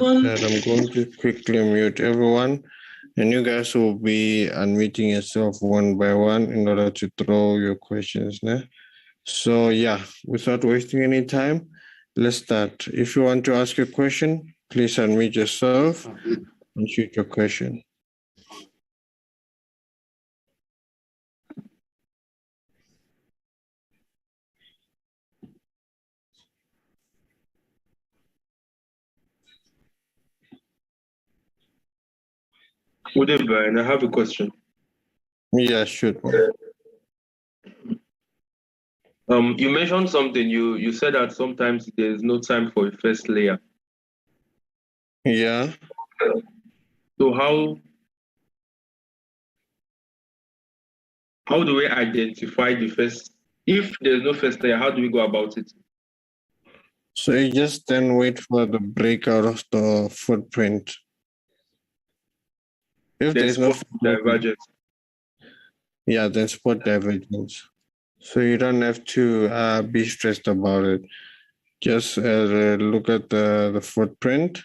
And I'm going to quickly mute everyone, and you guys will be unmuting yourself one by one in order to throw your questions. Né? So yeah, without wasting any time, let's start. If you want to ask a question, please unmute yourself and shoot your question. Good day, Brian. I have a question. Yeah, shoot. You mentioned something. You said that sometimes there is no time for a first layer. Yeah. So how do we identify the first? If there's no first layer, how do we go about it? So you just then wait for the breakout of the footprint. If there's no divergence. Yeah, then spot divergence. So you don't have to be stressed about it. Just look at the footprint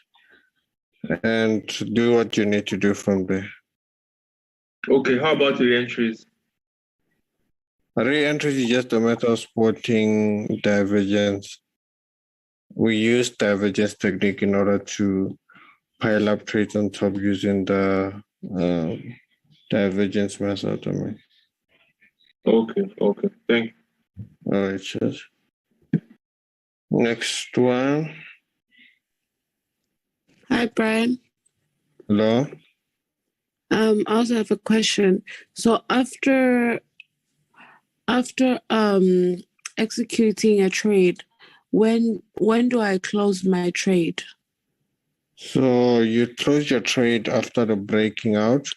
and do what you need to do from there. Okay, how about re-entries? Re-entry is just a matter of spotting divergence. We use divergence technique in order to pile up trades on top using the divergence method. Okay, thank you. All right, cheers. Next one. Hi, Brian. Hello. I also have a question. So after executing a trade, when do I close my trade? So you close your trade after the breaking out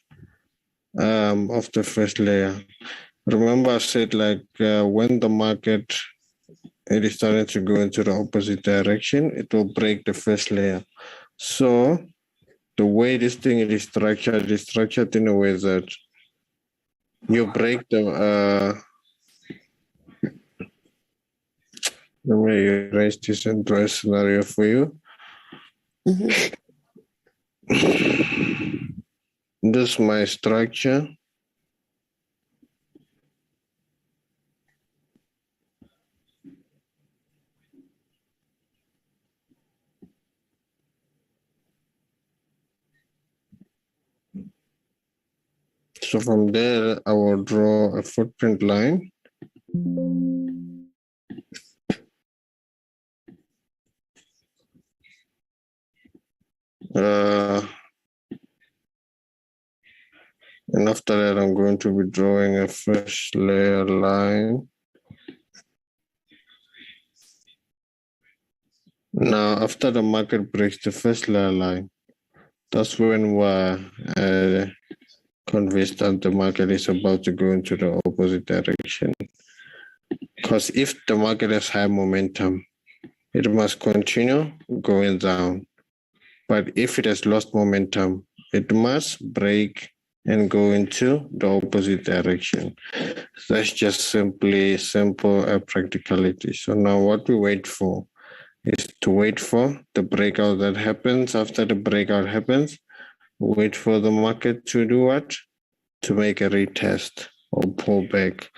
of the first layer. Remember I said when the market it is starting to go into the opposite direction, it will break the first layer. So the way this thing is structured in a way that you break the let me erase this and draw a scenario for you. Mm-hmm. This is my structure. So from there, I will draw a footprint line. And after that, I'm going to be drawing a first layer line. Now, after the market breaks the first layer line, that's when we're convinced that the market is about to go into the opposite direction. Because if the market has high momentum, it must continue going down. But if it has lost momentum, it must break and go into the opposite direction. That's just simple practicality. So now what we wait for is to wait for the breakout that happens. After the breakout happens, wait for the market to do what? To make a retest or pull back.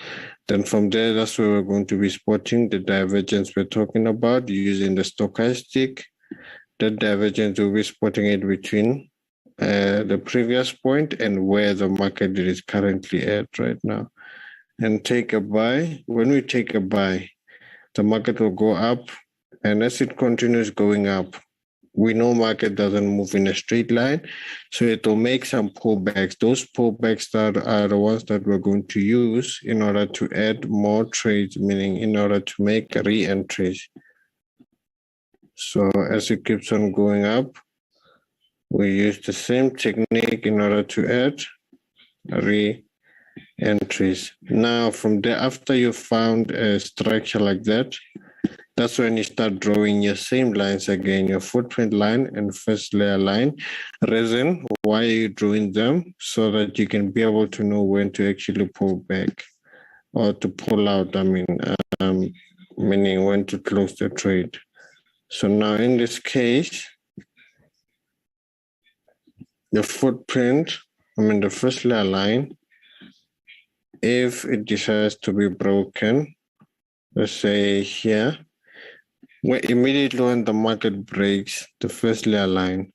Then from there, that's where we're going to be spotting the divergence we're talking about using the stochastic. The divergence will be spotting it between the previous point and where the market is currently at right now. And take a buy. When we take a buy, the market will go up, and as it continues going up, we know market doesn't move in a straight line, so it will make some pullbacks. Those pullbacks that are the ones that we're going to use in order to add more trades, meaning in order to make re-entries. So as it keeps on going up, we use the same technique in order to add re-entries. Now, from there, after you found a structure like that, that's when you start drawing your same lines again, your footprint line and first layer line. Reason why are you drawing them? So that you can be able to know when to actually pull back or to pull out, meaning when to close the trade. So now in this case, the footprint, the first layer line, if it decides to be broken, let's say here, immediately when the market breaks the first layer line,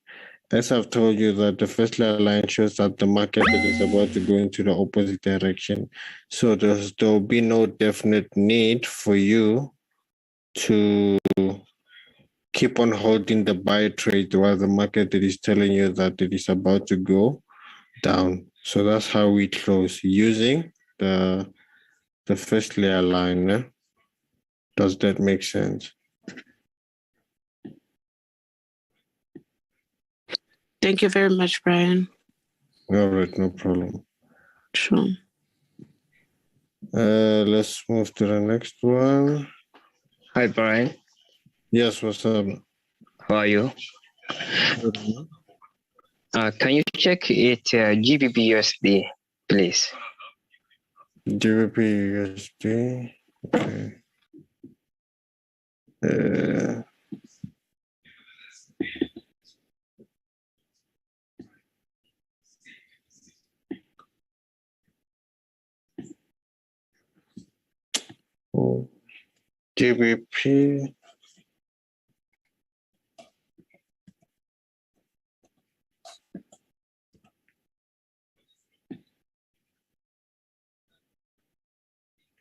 as I've told you that the first layer line shows that the market is about to go into the opposite direction. So there'll be no definite need for you to keep on holding the buy trade while the market is telling you that it is about to go down. So that's how we close using the first layer line. Eh? Does that make sense? Thank you very much, Brian. All right, no problem. Sure. Let's move to the next one. Hi, Brian. Yes, what's up? How are you? Can you check it GBP USD, please? GBP USD. Okay. GBP.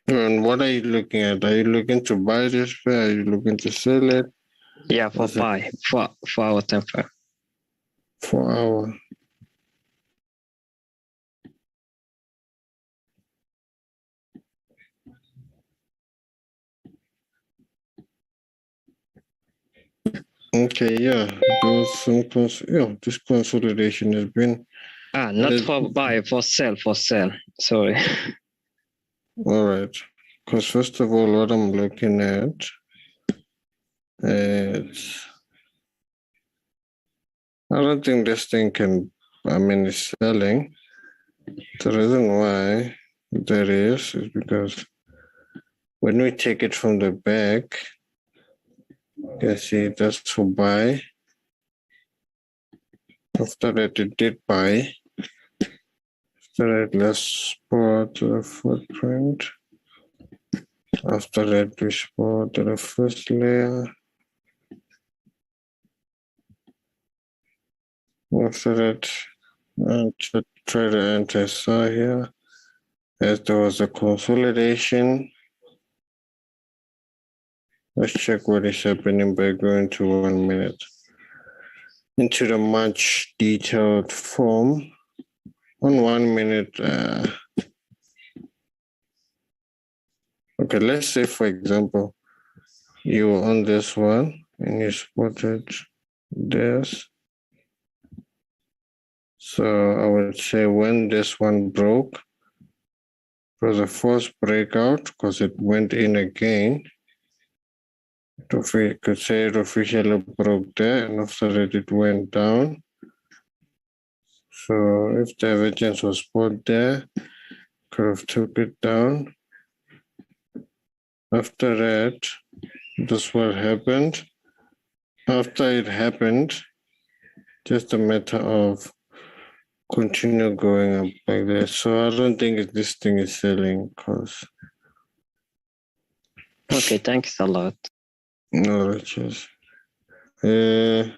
And what are you looking at? Are you looking to buy this pair? Are you looking to sell it? Yeah, for buy, for our temper. 4 hour. Okay, yeah. This consolidation has been. Not for buy, for sell, Sorry. All right. Because first of all, what I'm looking at is, I don't think this thing it's selling. The reason why that is because when we take it from the back, you see that's for buy. After that, it did buy. After that, let's spot the footprint. After that, we spot the first layer. After that, try to enter SR here. As there was a consolidation. Let's check what is happening by going to 1 minute. Into the much detailed form. On 1 minute, okay, let's say for example, you were on this one and you spotted this. So I would say when this one broke, it was a first breakout because it went in again. We could say it officially broke there, and after that it went down. So if the divergence was put there, could have took it down. After that, this what happened. After it happened, just a matter of continue going up like this. So I don't think this thing is selling because. Okay, thanks a lot. No, that's just. Yeah,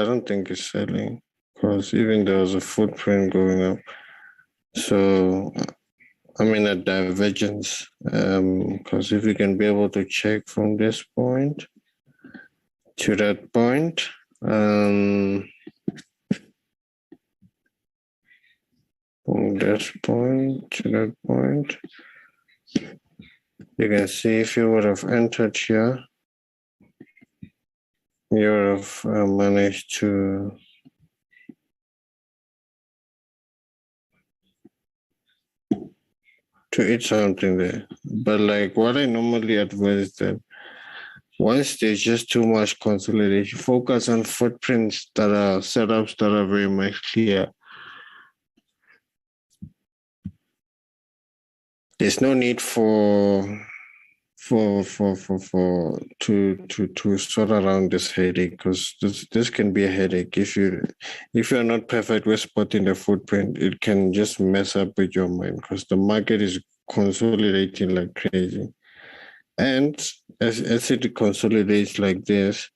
I don't think it's selling because even there was a footprint going up. So, a divergence. Because if you can be able to check from this point to that point, from this point to that point, you can see if you would have entered here, you would have managed to eat something there. But like what I normally advise that once there's just too much consolidation, focus on footprints that are setups that are very much clear. There's no need for to sort around this headache, because this can be a headache if you're not perfect with spotting the footprint. It can just mess up with your mind because the market is consolidating like crazy, and as it consolidates like this,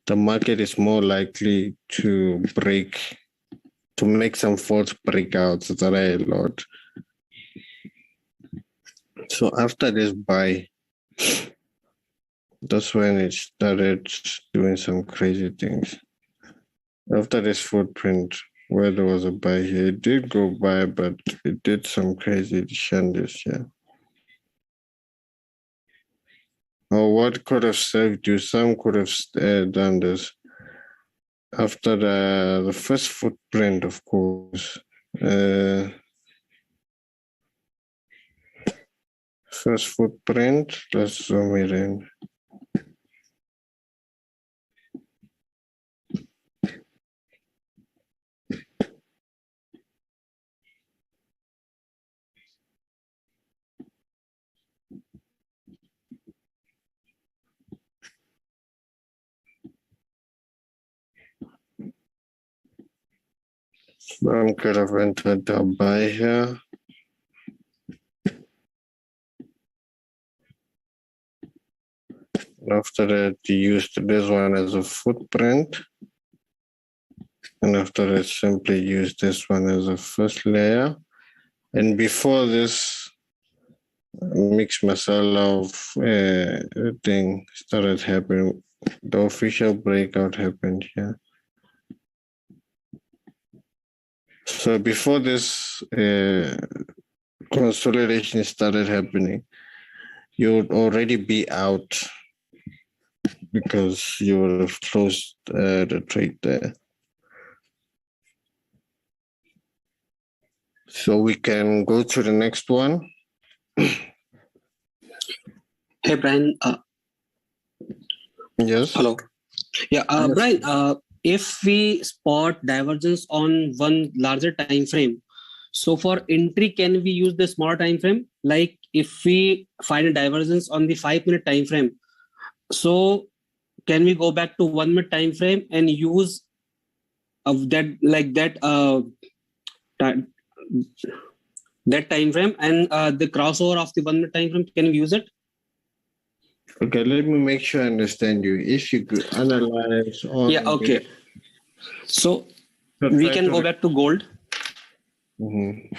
the market is more likely to make some false breakouts that are a lot. So after this buy, that's when it started doing some crazy things. After this footprint, where there was a buy here, it did go by, but it did some crazy shandies here. Or what could have saved you? Some could have done this. After the first footprint, of course. First footprint, let's zoom it in. I'm could have entered the buy here. After that, you used this one as a footprint. And after that, simply use this one as a first layer. And before this mix masala of thing started happening, the official breakout happened here. So before this consolidation started happening, you would already be out because you would have closed the trade there. So we can go to the next one. Hey, Brian. Yes. Hello. Yeah, Yes. Brian, if we spot divergence on one larger time frame, so for entry, can we use the small time frame? Like if we find a divergence on the 5-minute time frame, so can we go back to 1-minute time frame and use that time frame and the crossover of the 1-minute time frame? Can we use it? Okay, let me make sure I understand you. If you could analyze on Yeah, okay. So we can go back to gold. Mm-hmm.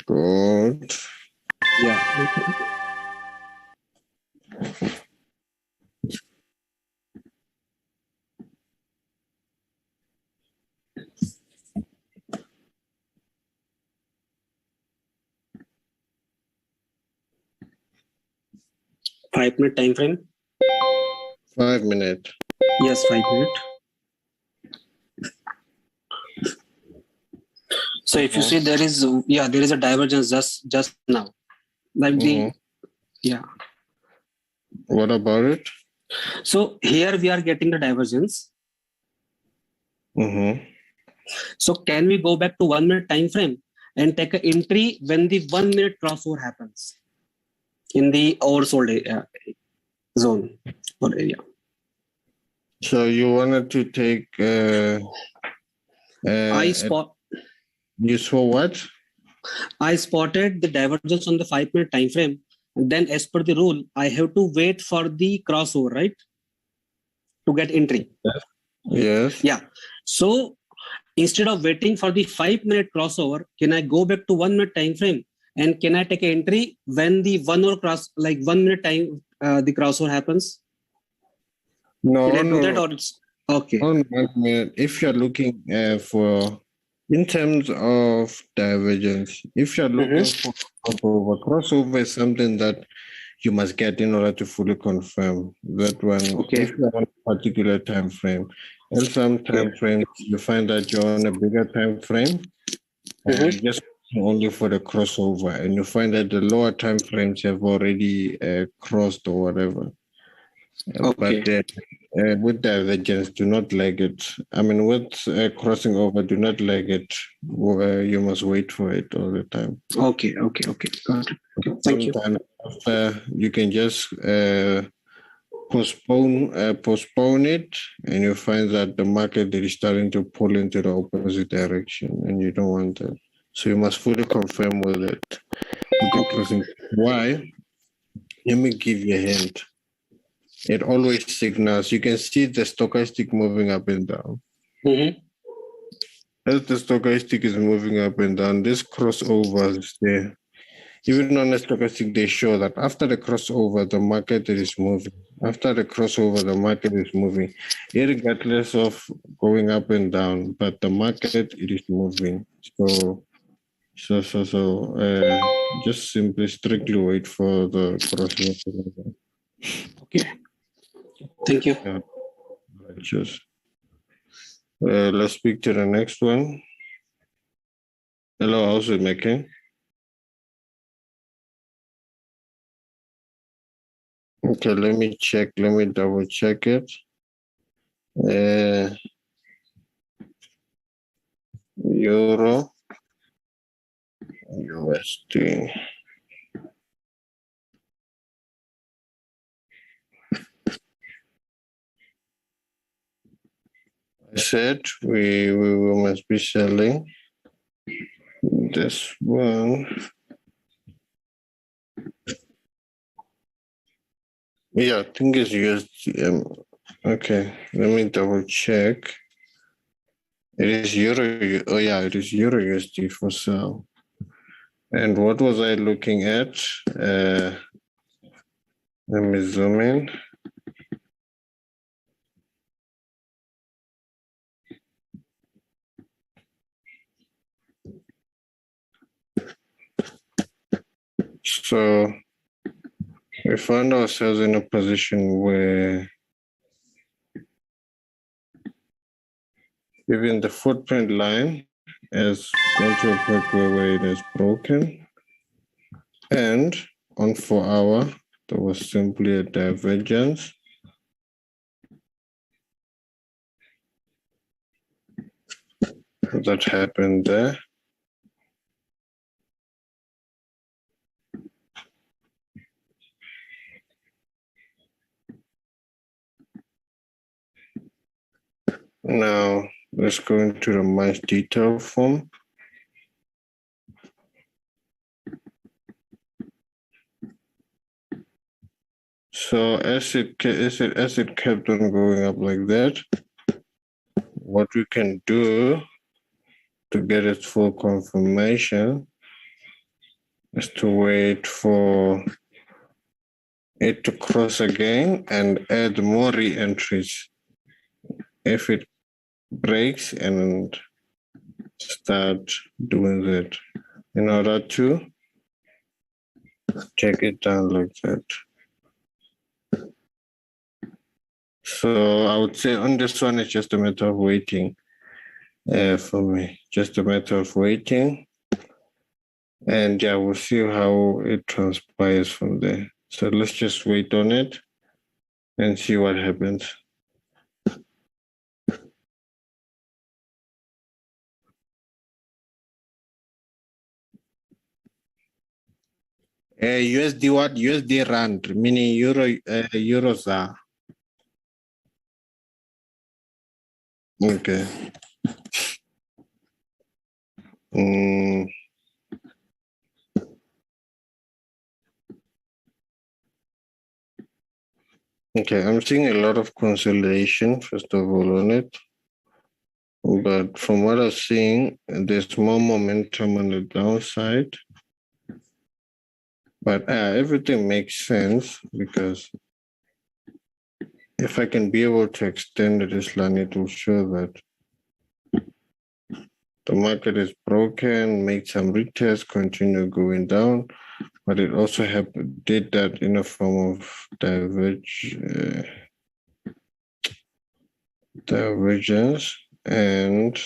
Good. Yeah. 5-minute time frame. 5 minutes. Yes, 5 minutes. So if you see there is a divergence just now. Like yeah. What about it? So here we are getting the divergence. Mm-hmm. So can we go back to 1-minute time frame and take an entry when the 1-minute crossover happens in the oversold zone or area? So you wanted to take you saw what? I spotted the divergence on the 5-minute time frame, and then as per the rule, I have to wait for the crossover, right? To get entry. Yes. Yeah. So instead of waiting for the 5-minute crossover, can I go back to 1-minute time frame and can I take an entry when the 1-minute time the crossover happens? No, Can I do that or it's okay? On 1 minute, if you're looking for in terms of divergence, if you're looking for crossover is something that you must get in order to fully confirm that one. Okay. If you're on a particular time frame, and some time frames you find that you're on a bigger time frame, just only for the crossover, and you find that the lower time frames have already crossed or whatever. Okay. But with divergence, do not leg it. I mean, with crossing over, do not leg it. You must wait for it all the time. Okay. Got it. Okay. Thank you. Sometimes you can just postpone it, and you find that the market is starting to pull into the opposite direction, and you don't want that. So you must fully confirm with it. Why? Let me give you a hint. It always signals. You can see the stochastic moving up and down. Mm-hmm. As the stochastic is moving up and down, this crossover is there. Even on the stochastic, they show that after the crossover, the market is moving. After the crossover, the market is moving, regardless of going up and down. But the market it is moving. So, just simply strictly wait for the crossover. Okay. Thank you. Yeah. Just let's speak to the next one. Hello, how's it making? Okay, let me check. Let me double check it. Euro, USD. I said we must be selling this one. Yeah, I think it's USD. Okay, let me double check. It is Euro. Oh yeah, it is Euro USD for sale. And what was I looking at? Let me zoom in. So we found ourselves in a position where even the footprint line has gone to a point where it is broken. And on 4 hour, there was simply a divergence. That happened there. Now, let's go into the much detailed form. So as it kept on going up like that, what we can do to get its full confirmation is to wait for it to cross again and add more re-entries. If it breaks and start doing that in order to take it down like that. So I would say on this one, it's just a matter of waiting for me, just a matter of waiting. And yeah, we'll see how it transpires from there. So let's just wait on it and see what happens. USD what? USD rand, meaning euros are. Okay. Okay, I'm seeing a lot of consolidation, first of all, on it. But from what I'm seeing, there's more momentum on the downside. But everything makes sense because if I can be able to extend this line, it will show that the market is broken, make some retests, continue going down, but it also did that in a form of divergence and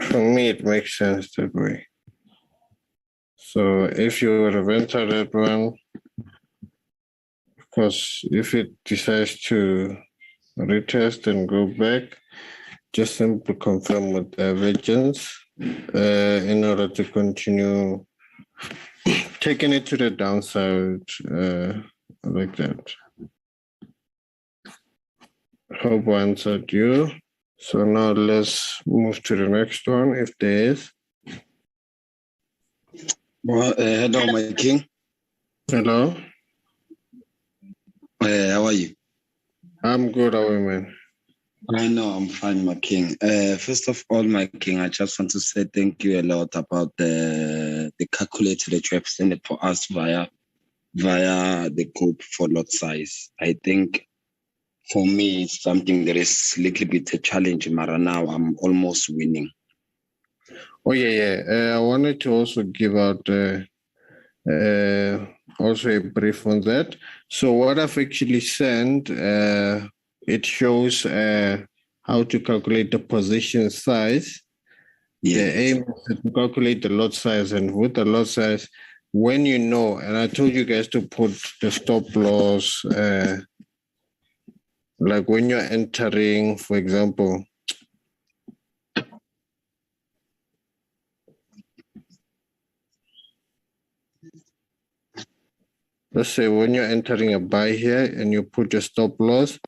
For me, it makes sense that way. So if you would have entered that one, of course, if it decides to retest and go back, just simply confirm with divergence in order to continue taking it to the downside like that. Hope I answered you. So now let's move to the next one if there is. Well, hello, my king. Hello? How are you? I'm good, how are you, man? I know I'm fine, my king. First of all, my king, I just want to say thank you a lot about the calculator that you have sent it for us via the group for lot size. I think for me, it's something that is a little bit a challenge, Mara. Now I'm almost winning. Oh, yeah. I wanted to also give out also a brief on that. So what I've actually sent, it shows how to calculate the position size. Yeah. The aim is to calculate the lot size, and with the lot size, when you know, and I told you guys to put the stop loss, like when you're entering, for example, let's say when you're entering a buy here and you put your stop loss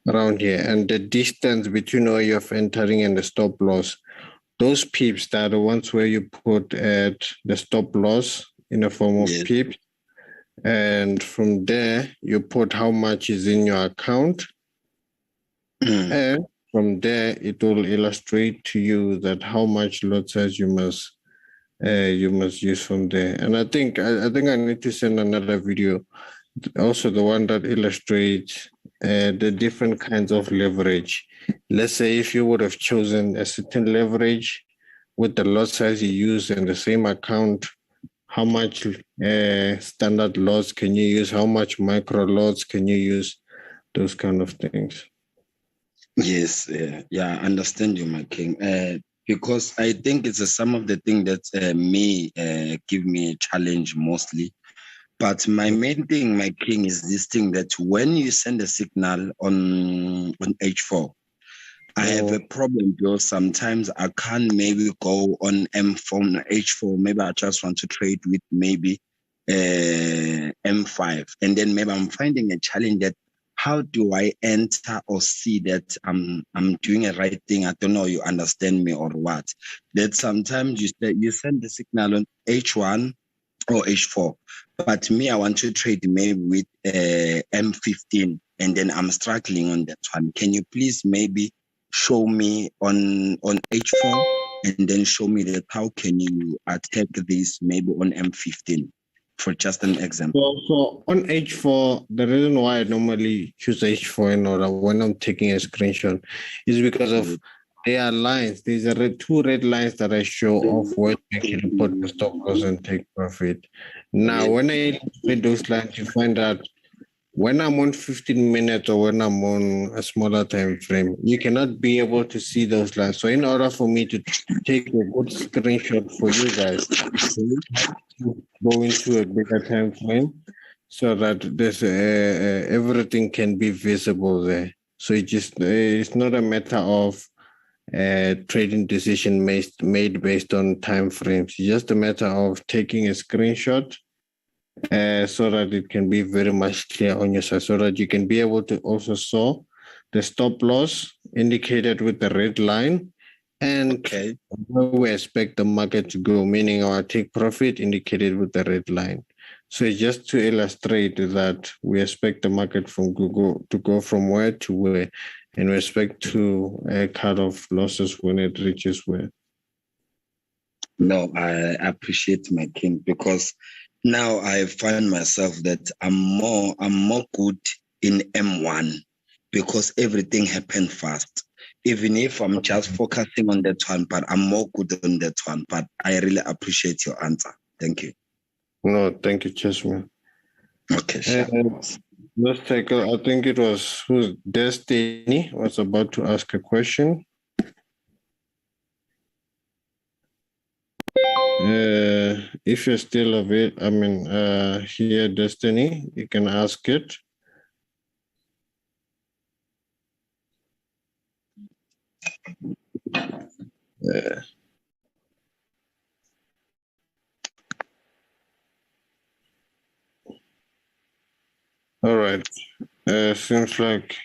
around here, and the distance between where you're entering and the stop loss, those pips that are the ones where you put at the stop loss in the form of pips. And from there, you put how much is in your account. And from there, it will illustrate to you that how much lot size you must use from there. And I think I need to send another video, also the one that illustrates the different kinds of leverage. Let's say if you would have chosen a certain leverage with the lot size you use in the same account, how much standard lots can you use? How much micro lots can you use? Those kind of things. Yes, I understand you, my king. Because I think it's some of the things that may give me a challenge mostly. But my main thing, my king, is this thing that when you send a signal on H4, I have a problem because sometimes I can't maybe go on M4, H4. Maybe I just want to trade with maybe M5. And then maybe I'm finding a challenge that how do I enter or see that I'm doing a right thing? I don't know, you understand me or what? That sometimes you send the signal on H1 or H4. But me, I want to trade maybe with M15, and then I'm struggling on that one. Can you please maybe show me on H4 and then show me that how can you attack this maybe on M15 for just an example? So on H4, the reason why I normally choose H4 in order when I'm taking a screenshot is because of there are lines. These are two red lines that I show off where you can put the stop loss and take profit. Now, when I read those lines, you find out when I'm on 15 minutes or when I'm on a smaller time frame, you cannot be able to see those lines. So in order for me to take a good screenshot for you guys, go into a bigger time frame so that there's everything can be visible there. So it's not a matter of trading decision made based on time frames. It's just a matter of taking a screenshot so that it can be very much clear on your side, so that you can be able to also saw the stop loss indicated with the red line and where we expect the market to go, meaning our take profit indicated with the red line. So it's just to illustrate that we expect the market from Google to go from where to where in respect to a cut of losses when it reaches where. No, I appreciate my king, because now I find myself that I'm more good in M1 because everything happened fast. Even if I'm just focusing on that one, but I'm more good on that one. But I really appreciate your answer. Thank you. No, thank you, Chessman. Okay, sure. Let's take I think it was who's Destiny was about to ask a question. If you're still available, here, Destiny, you can ask it. All right. Seems like.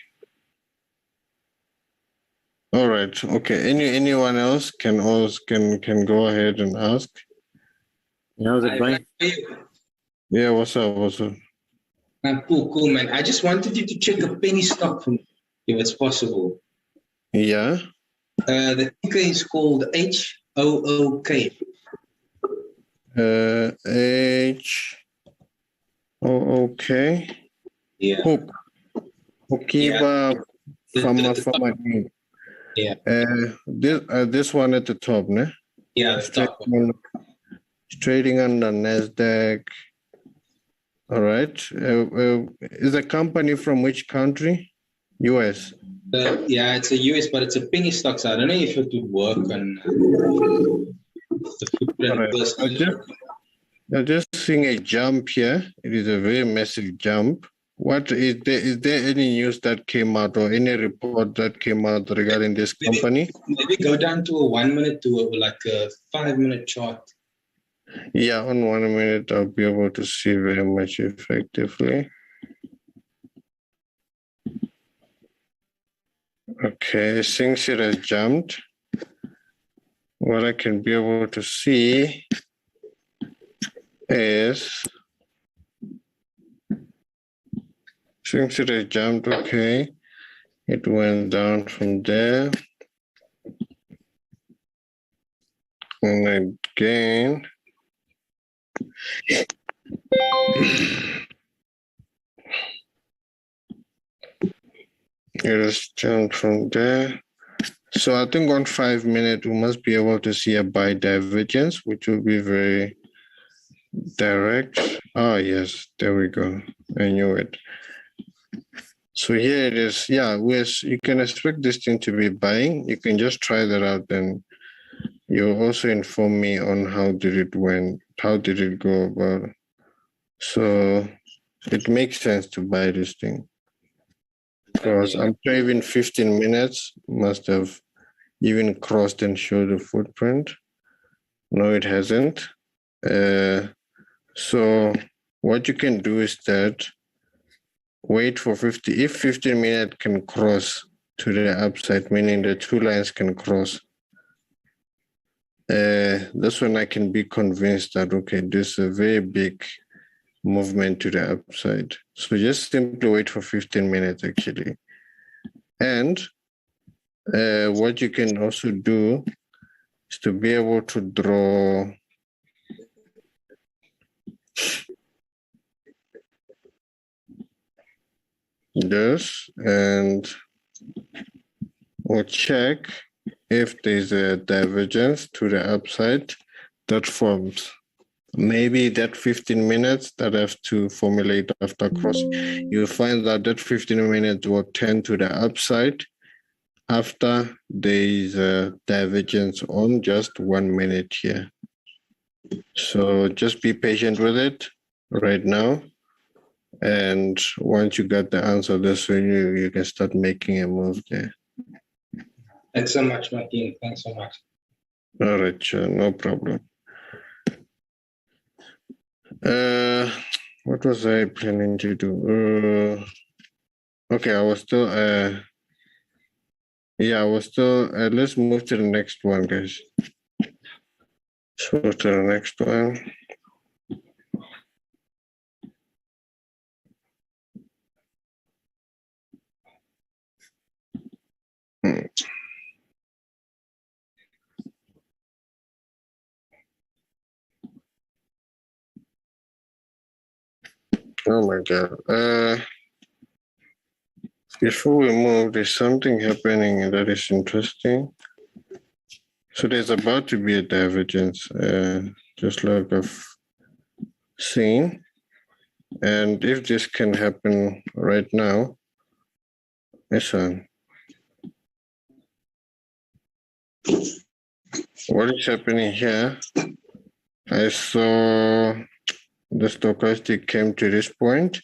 All right. Okay. Anyone else can go ahead and ask. How's it going? Yeah. What's up? What's up? Cool, man. I just wanted you to check a penny stock for me, if it's possible. Yeah. The ticker is called HOOK. Okay. Yeah. Hook. Hokiba Fama. Yeah. This one at the top, ne? Yeah, the top one. Trading on the Nasdaq. All right. Is the company from which country? US. Yeah, it's a US, but it's a penny stock. So I don't know if it would work on the footprint. Right. I'm just seeing a jump here. It is a very massive jump. What is there? Is there any news that came out or any report that came out regarding this company? Maybe go down to a 1 minute to like a 5 minute chart. Yeah, on 1 minute, I'll be able to see very much effectively. Okay, since it has jumped, what I can be able to see is, since it has jumped, okay, it went down from there. And again, it has jumped from there. So I think on 5 minutes, we must be able to see a buy divergence, which will be very direct. Oh, yes, there we go. I knew it. So here it is. Yeah, you can expect this thing to be buying. You can just try that out. Then you also inform me on how did it go about. So it makes sense to buy this thing. Because I'm trading 15 minutes, must have even crossed and showed the footprint. No, it hasn't. So what you can do is that wait for 50. If 15 minutes can cross to the upside, meaning the two lines can cross, that's when I can be convinced that, okay, this is a very big movement to the upside. So just simply wait for 15 minutes, actually. And what you can also do is to be able to draw this, and we'll check if there's a divergence to the upside that forms. Maybe that 15 minutes that I have to formulate after crossing, you'll find that 15 minutes will tend to the upside after there is a divergence on just 1 minute here. So just be patient with it right now. And once you get the answer, that's when you can start making a move there. Thanks so much, Martin. Thanks so much. All right, sure, no problem. What was I planning to do? Okay, I was still, let's move to the next one, guys. Let's move to the next one. Oh my God. Before we move, there's something happening that is interesting. So there's about to be a divergence, just like I've seen. And if this can happen right now, listen. What is happening here I saw the stochastic came to this point,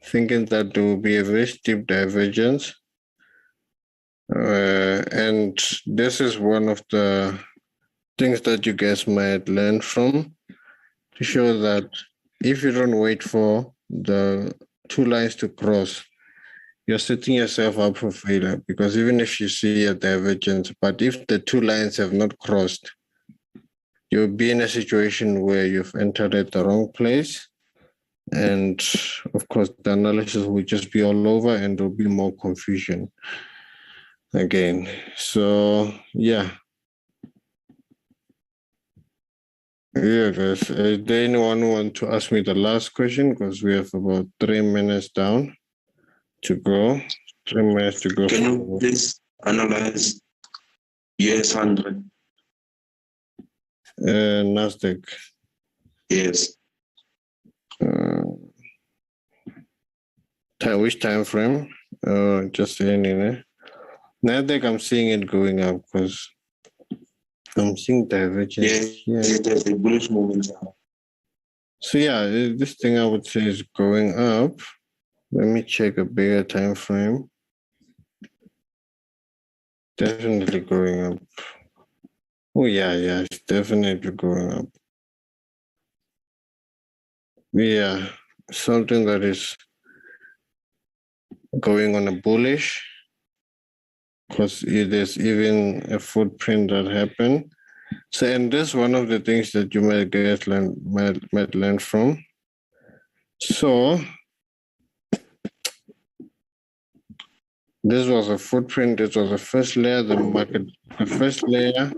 thinking that there will be a very steep divergence. And this is one of the things that you guys might learn from, to show that if you don't wait for the two lines to cross, you're setting yourself up for failure, because even if you see a divergence, but if the two lines have not crossed, you'll be in a situation where you've entered at the wrong place. And of course, the analysis will just be all over and there'll be more confusion again. So, yeah. Yeah, guys. Is there anyone who want to ask me the last question? Because we have about 3 minutes down to go. 3 minutes to go. Can you please analyze US 100? Nasdaq. Yes. Which time frame? Just any. Nasdaq, I'm seeing it going up because I'm seeing divergence. Yes, there's a bullish momentum. So yeah, this thing I would say is going up. Let me check a bigger time frame. Definitely going up. Oh yeah, it's definitely going up. Yeah, something that is going on a bullish, because there's even a footprint that happened. So, and this is one of the things that you might learn from. So, this was a footprint. This was the first layer, the first layer.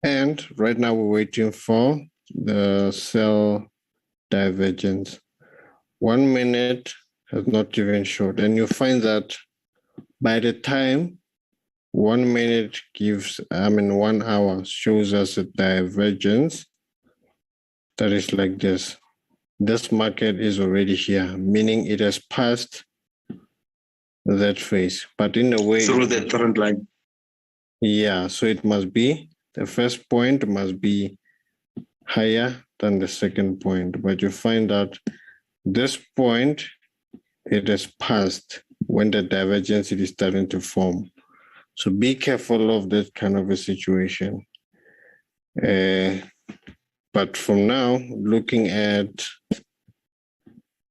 And right now we're waiting for the sell divergence. 1 minute has not even showed. And you find that by the time 1 minute 1 hour shows us a divergence that is like this. This market is already here, meaning it has passed that phase. But in a way, through the current line. Yeah, so it must be, the first point must be higher than the second point. But you find out this point, it has passed when the divergence is starting to form. So be careful of that kind of a situation. But from now, looking at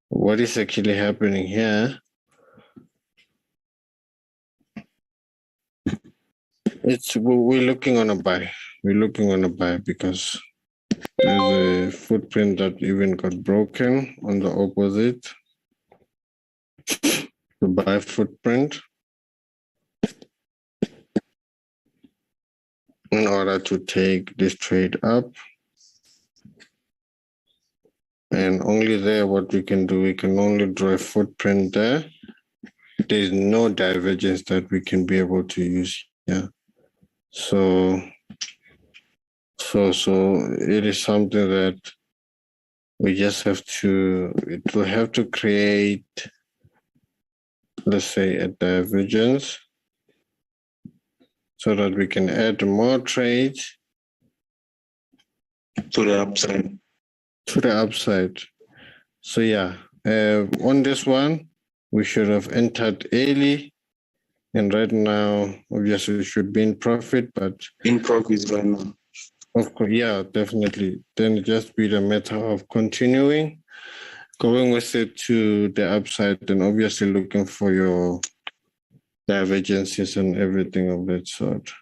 what is actually happening here, we're looking on a buy. We're looking on a buy because there's a footprint that even got broken on the opposite. The buy footprint. In order to take this trade up. And only there, what we can do, we can only draw a footprint there. There's no divergence that we can be able to use here. So it is something that we just have to, it will have to create, let's say, a divergence so that we can add more trades to the upside. To the upside. So yeah, on this one, we should have entered early. And right now, obviously, we should be in profit, but... In profit right now. Of course, yeah, definitely. Then it just be the matter of continuing, going with it to the upside, and obviously looking for your divergences and everything of that sort.